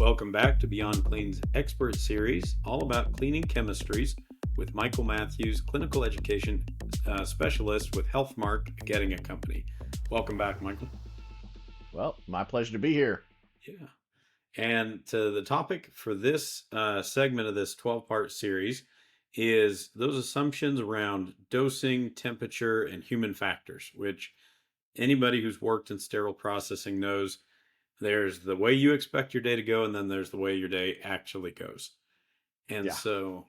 Welcome back to Beyond Clean's Expert Series, all about cleaning chemistries with Michael Matthews, Clinical Education Specialist with Healthmark, a Getinge company. Welcome back, Michael. Well, my pleasure to be here. Yeah. And to the topic for this segment of this 12-part series is those assumptions around dosing, temperature, and human factors, which anybody who's worked in sterile processing knows there's the way you expect your day to go, and then there's the way your day actually goes. And Yeah. so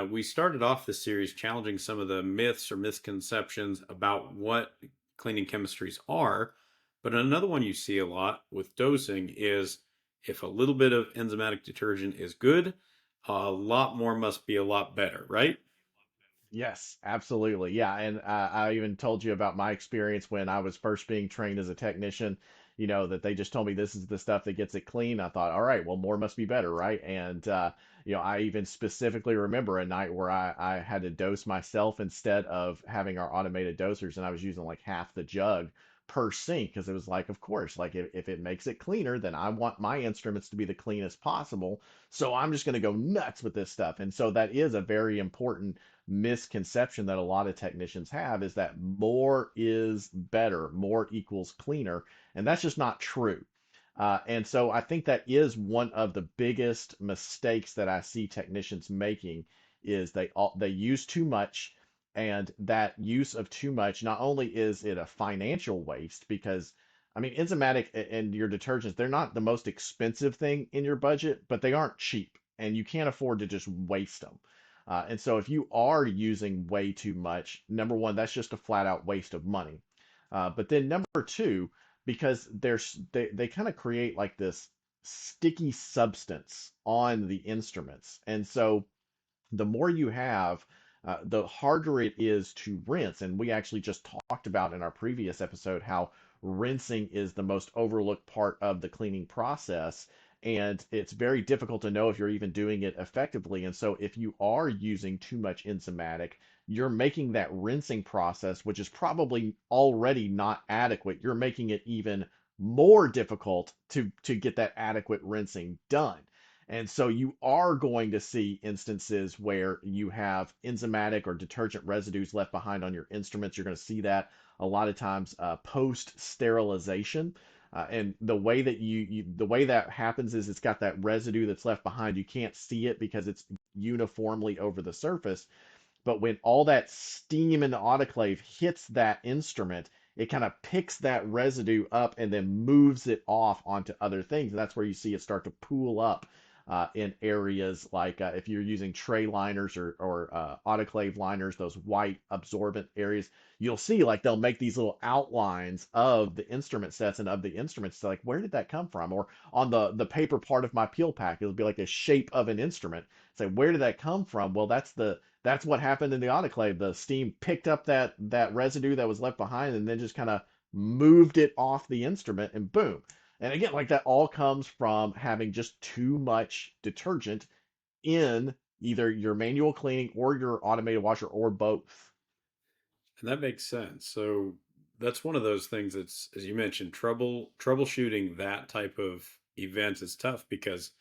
we started off this series challenging some of the myths or misconceptions about what cleaning chemistries are. But another one you see a lot with dosing is if a little bit of enzymatic detergent is good, a lot more must be a lot better, right? Yes, absolutely. Yeah. And I even told you about my experience when I was first being trained as a technician, that they just told me this is the stuff that gets it clean. I thought, all right, well, more must be better, right? And, I even specifically remember a night where I had to dose myself instead of having our automated dosers, and I was using like half the jug per sink because it was like, of course, like if it makes it cleaner, then I want my instruments to be the cleanest possible. So I'm just going to go nuts with this stuff. And so that is a very important misconception that a lot of technicians have is that more is better, more equals cleaner, and that's just not true. And so I think that is one of the biggest mistakes that I see technicians making is they use too much, and that use of too much not only is it a financial waste because I mean enzymatic and your detergents they're not the most expensive thing in your budget, but they aren't cheap, and you can't afford to just waste them. And so if you are using way too much, number one, that's just a flat out waste of money. But then number two, because they kind of create like this sticky substance on the instruments. And so the more you have, the harder it is to rinse. And we actually just talked about in our previous episode how rinsing is the most overlooked part of the cleaning process. And it's very difficult to know if you're even doing it effectively. And so, if you are using too much enzymatic, you're making that rinsing process, which is probably already not adequate, you're making it even more difficult to get that adequate rinsing done. And so you are going to see instances where you have enzymatic or detergent residues left behind on your instruments. You're going to see that a lot of times post sterilization. And the way that happens is it's got that residue that's left behind. You can't see it because it's uniformly over the surface. But when all that steam in the autoclave hits that instrument, it kind of picks that residue up and then moves it off onto other things. And that's where you see it start to pool up in areas like if you're using tray liners or autoclave liners, those white absorbent areas, you'll see like they'll make these little outlines of the instrument sets and of the instruments. So like, where did that come from? Or on the paper part of my peel pack, it'll be like the shape of an instrument. Say, where did that come from? Well, that's what happened in the autoclave. The steam picked up that residue that was left behind and then just kind of moved it off the instrument and boom. And again, like that all comes from having just too much detergent in either your manual cleaning or your automated washer or both. And that makes sense. So that's one of those things that's, as you mentioned, troubleshooting that type of event is tough because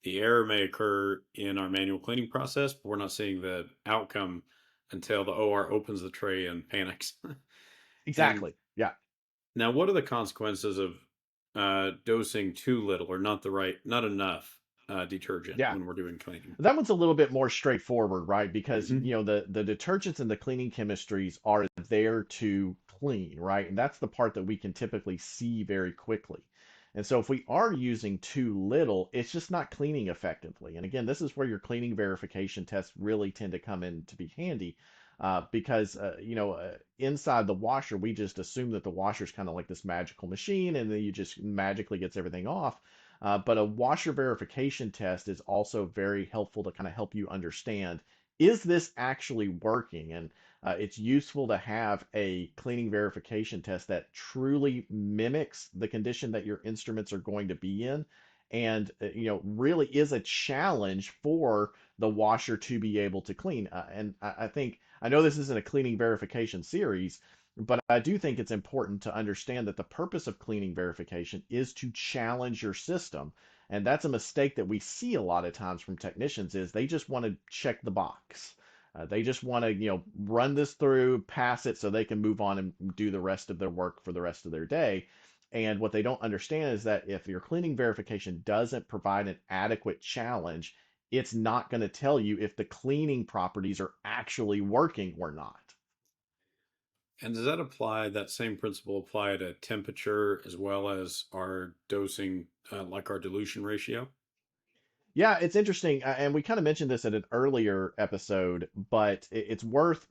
the error may occur in our manual cleaning process, but we're not seeing the outcome until the OR opens the tray and panics. And Exactly. Yeah. now, what are the consequences of dosing too little or not enough detergent Yeah. when we're doing cleaning? That one's a little bit more straightforward, right? Because Hmm. the detergents and the cleaning chemistries are there to clean, right? And that's the part that we can typically see very quickly. And so if we are using too little, it's just not cleaning effectively. And again, this is where your cleaning verification tests really tend to come in to be handy. Because inside the washer, we just assume that the washer is kind of like this magical machine, and then you just magically gets everything off. But a washer verification test is also very helpful to kind of help you understand, is this actually working? And it's useful to have a cleaning verification test that truly mimics the condition that your instruments are going to be in. And really is a challenge for the washer to be able to clean. And I think I know this isn't a cleaning verification series, but I do think it's important to understand that the purpose of cleaning verification is to challenge your system. And that's a mistake that we see a lot of times from technicians is they just want to check the box. They just want to, run this through, pass it so they can move on and do the rest of their work for the rest of their day. And what they don't understand is that if your cleaning verification doesn't provide an adequate challenge, it's not going to tell you if the cleaning properties are actually working or not. And does that apply, that same principle apply to temperature as well as our dosing, like our dilution ratio? Yeah, it's interesting. And we kind of mentioned this at an earlier episode, but it's worth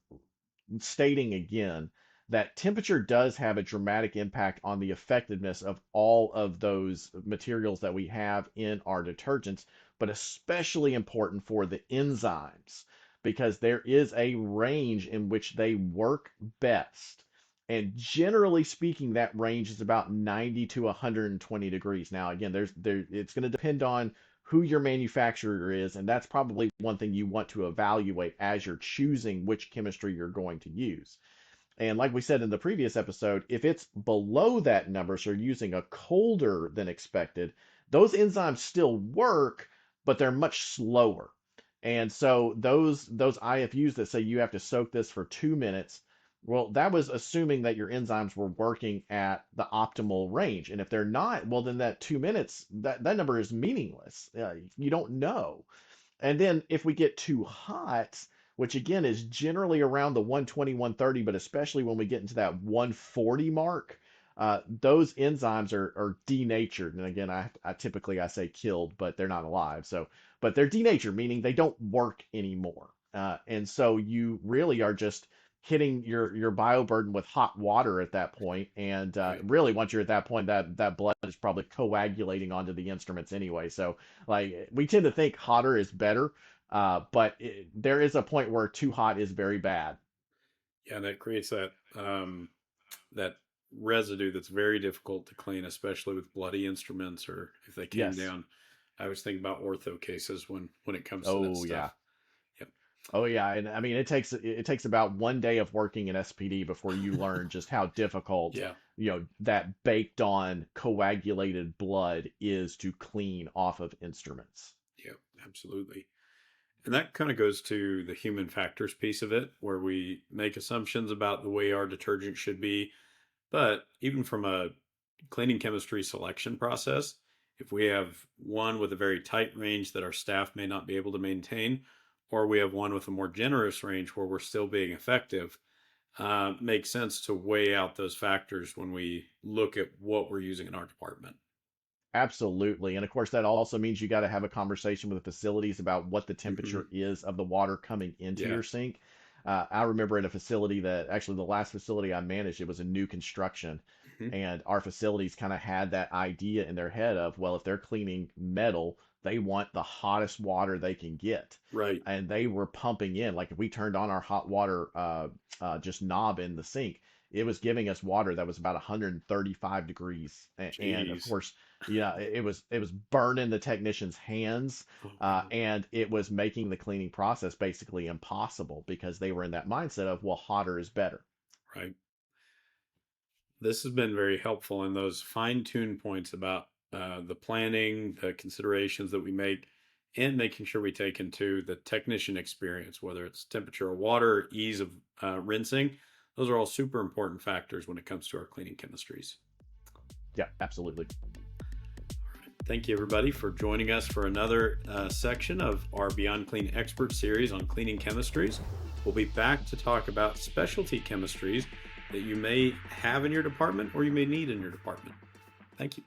stating again that temperature does have a dramatic impact on the effectiveness of all of those materials that we have in our detergents, but especially important for the enzymes because there is a range in which they work best. And generally speaking, that range is about 90 to 120 degrees. Now, again, it's going to depend on who your manufacturer is, and that's probably one thing you want to evaluate as you're choosing which chemistry you're going to use. And like we said in the previous episode, if it's below that number, so you're using a colder than expected, those enzymes still work, but they're much slower. And so those IFUs that say you have to soak this for 2 minutes, well, that was assuming that your enzymes were working at the optimal range. And if they're not, well, then that 2 minutes, that number is meaningless. You don't know. And then if we get too hot, which again is generally around the 120, 130, but especially when we get into that 140 mark, those enzymes are denatured. And again, I typically I say killed, but they're not alive. So, but they're denatured, meaning they don't work anymore. And so you really are just hitting your bioburden with hot water at that point. And Right. really, once you're at that point, that blood is probably coagulating onto the instruments anyway. So like we tend to think hotter is better, but there is a point where too hot is very bad. Yeah, and that creates that residue that's very difficult to clean, especially with bloody instruments or if they came Yes. down. I was thinking about ortho cases when it comes to that Oh stuff. yeah. Yep. Oh yeah. And I mean, it takes about 1 day of working in SPD before you learn just how difficult, Yeah. that baked on coagulated blood is to clean off of instruments. Yep. Absolutely. And that kind of goes to the human factors piece of it, where we make assumptions about the way our detergent should be. But even from a cleaning chemistry selection process, if we have one with a very tight range that our staff may not be able to maintain, or we have one with a more generous range where we're still being effective, makes sense to weigh out those factors when we look at what we're using in our department. Absolutely. And of course, that also means you got to have a conversation with the facilities about what the Hmm. temperature is of the water coming into Yeah. your sink. I remember in a facility that actually the last facility I managed, it was a new construction. Hmm. And our facilities kind of had that idea in their head of, well, if they're cleaning metal, they want the hottest water they can get. Right. And they were pumping in, like if we turned on our hot water just knob in the sink, it was giving us water that was about 135 degrees. And of Jeez. course, yeah, it was burning the technician's hands, Oh, wow. and it was making the cleaning process basically impossible because they were in that mindset of, well, hotter is better. Right. This has been very helpful in those fine-tuned points about the planning, the considerations that we make, and making sure we take into the technician experience, whether it's temperature of water, ease of rinsing. Those are all super important factors when it comes to our cleaning chemistries. Yeah, absolutely. Thank you, everybody, for joining us for another section of our Beyond Clean Expert series on cleaning chemistries. We'll be back to talk about specialty chemistries that you may have in your department or you may need in your department. Thank you.